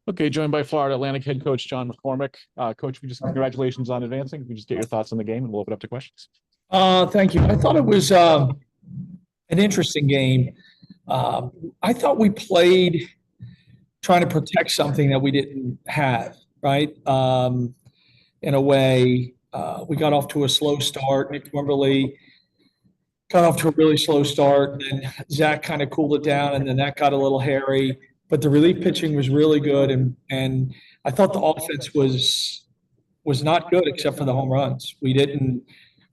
Okay, joined by Florida Atlantic head coach John McCormack. Coach, we just congratulations on advancing. We just get your thoughts on the game, and we'll open up to questions. Thank you. I thought it was an interesting game. I thought we played trying to protect something that we didn't have, right? In a way, we got off to a slow start. Nick Wimberly got off to a really slow start. And then Zach kind of cooled it down, and then that got a little hairy. But the relief pitching was really good, and I thought the offense was not good except for the home runs. We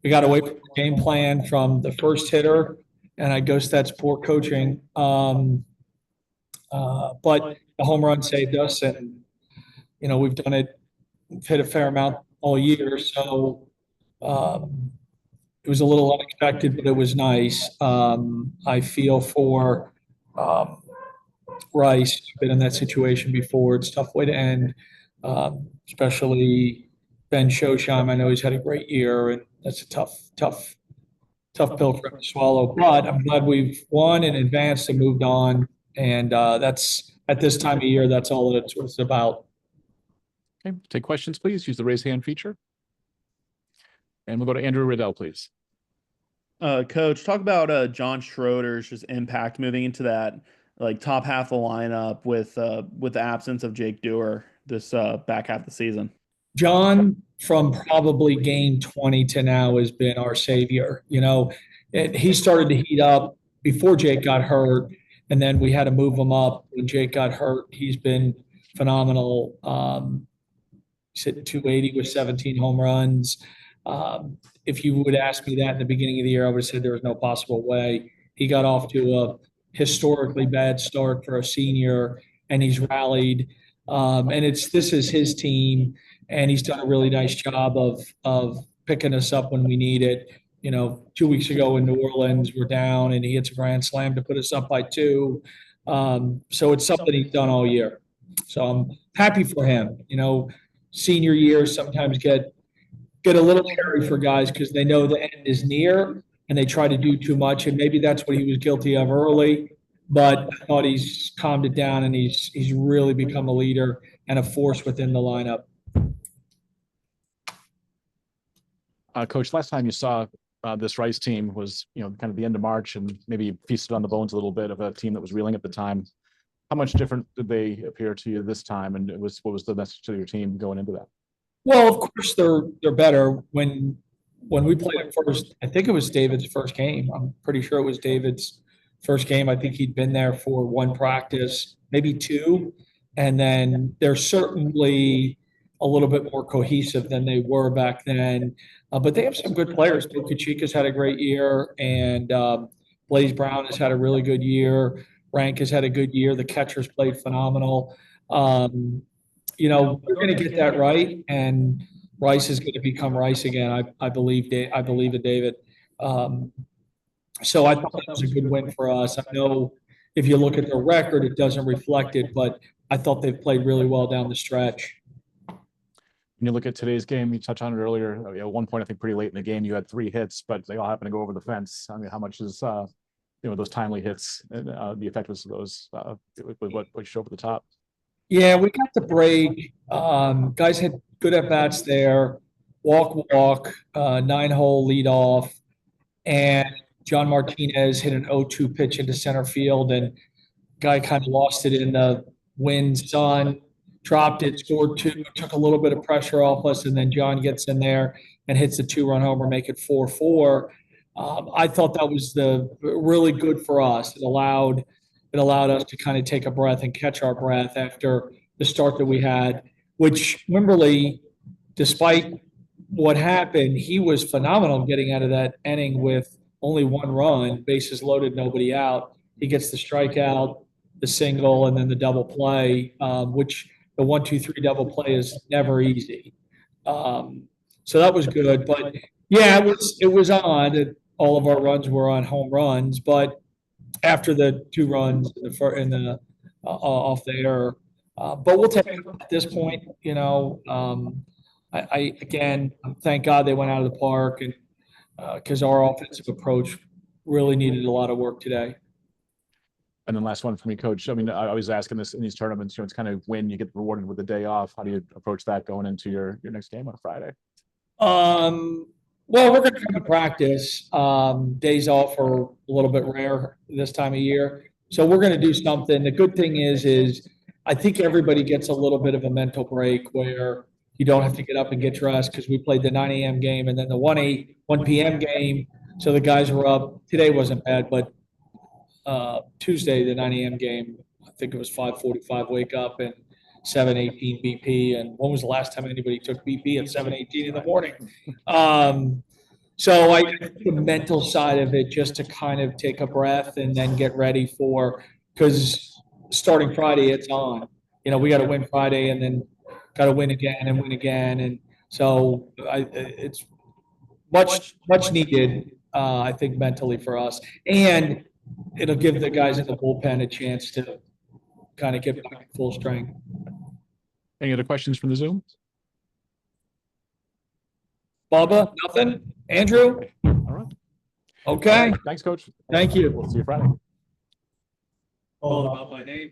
got away from the game plan from the first hitter, and I guess that's poor coaching. But the home run saved us, and we've done it, we've hit a fair amount all year, so it was a little unexpected, but it was nice. I feel for Rice. Been in that situation before. It's a tough way to end, especially Ben Shosheim. I know he's had a great year, and that's a tough pill for him to swallow. But I'm glad we've won and advanced and moved on. And that's at this time of year, that's all that it's about. Okay, take questions, please. Use the raise hand feature. And we'll go to Andrew Riddell, please. Coach, talk about John Schroeder's just impact moving into that like top half of the lineup with the absence of Jake Dewar this back half of the season. John, from probably game 20 to now, has been our savior. He started to heat up before Jake got hurt, and then we had to move him up when Jake got hurt. He's been phenomenal. He's hitting 280 with 17 home runs. If you would ask me that in the beginning of the year, I would have said there was no possible way. He got off to a historically bad start for a senior, and he's rallied. And this is his team, and he's done a really nice job of picking us up when we need it. 2 weeks ago in New Orleans, we're down, and he hits a grand slam to put us up by 2. So it's something he's done all year. So I'm happy for him. Senior years sometimes get a little hairy for guys because they know the end is near and they try to do too much. And maybe that's what he was guilty of early. But I thought he's calmed it down, and he's really become a leader and a force within the lineup. Coach, last time you saw this Rice team was, kind of the end of March, and maybe feasted on the bones a little bit of a team that was reeling at the time. How much different did they appear to you this time? And what was the message to your team going into that? Well, of course they're better. When we played it first, I think it was David's first game. I'm pretty sure it was David's first game. I think he'd been there for one practice, maybe 2. And then they're certainly a little bit more cohesive than they were back then. But they have some good players. Kachika's had a great year, and Blaze Brown has had a really good year. Rank has had a good year. The catcher's played phenomenal. We're going to get that right, and Rice is going to become Rice again. I believe in David. So I thought that was a good win for us. I know if you look at their record, it doesn't reflect it, but I thought they've played really well down the stretch. When you look at today's game, you touched on it earlier. At one point, I think pretty late in the game, you had 3 hits, but they all happened to go over the fence. I mean, how much is those timely hits and the effectiveness of those with what pushed over the top? Yeah, we got the break. Guys had good at bats there. Walk, 9-hole lead off, and John Martinez hit an 0-2 pitch into center field, and guy kind of lost it in the wind, sun, dropped it, scored 2, took a little bit of pressure off us, and then John gets in there and hits a 2-run homer, make it 4-4. I thought that was really good for us. It allowed us to kind of take a breath and catch our breath after the start that we had, which Wimberly, despite what happened, he was phenomenal getting out of that inning with only 1 run, bases loaded, nobody out. He gets the strikeout, the single, and then the double play, which the 1-2-3 double play is never easy. So that was good. But yeah, it was odd that all of our runs were on home runs, but after the 2 runs in the off the air, but we'll take it at this point. I again, thank God they went out of the park, and because our offensive approach really needed a lot of work today. And then last one for me, coach. I mean, I always ask in these tournaments, it's kind of when you get rewarded with the day off. How do you approach that going into your next game on Friday? Well, we're going to come to practice. Days off are a little bit rare this time of year. So we're going to do something. The good thing is I think everybody gets a little bit of a mental break where you don't have to get up and get dressed because we played the 9 a.m. game and then the 1 p.m. game. So the guys were up. Today wasn't bad, but Tuesday, the 9 a.m. game, I think it was 5:45 wake up and 7:18 BP. And when was the last time anybody took BP at 7:18 in the morning? So I think the mental side of it, just to kind of take a breath and then get ready for, because starting Friday, it's on. We got to win Friday and then got to win again and win again. And so it's much needed, I think, mentally for us. And it'll give the guys in the bullpen a chance to kind of get back to full strength. Any other questions from the Zoom? Bubba, nothing? Andrew? All right. Okay. Thanks, coach. Thank you. We'll see you Friday. All about my name.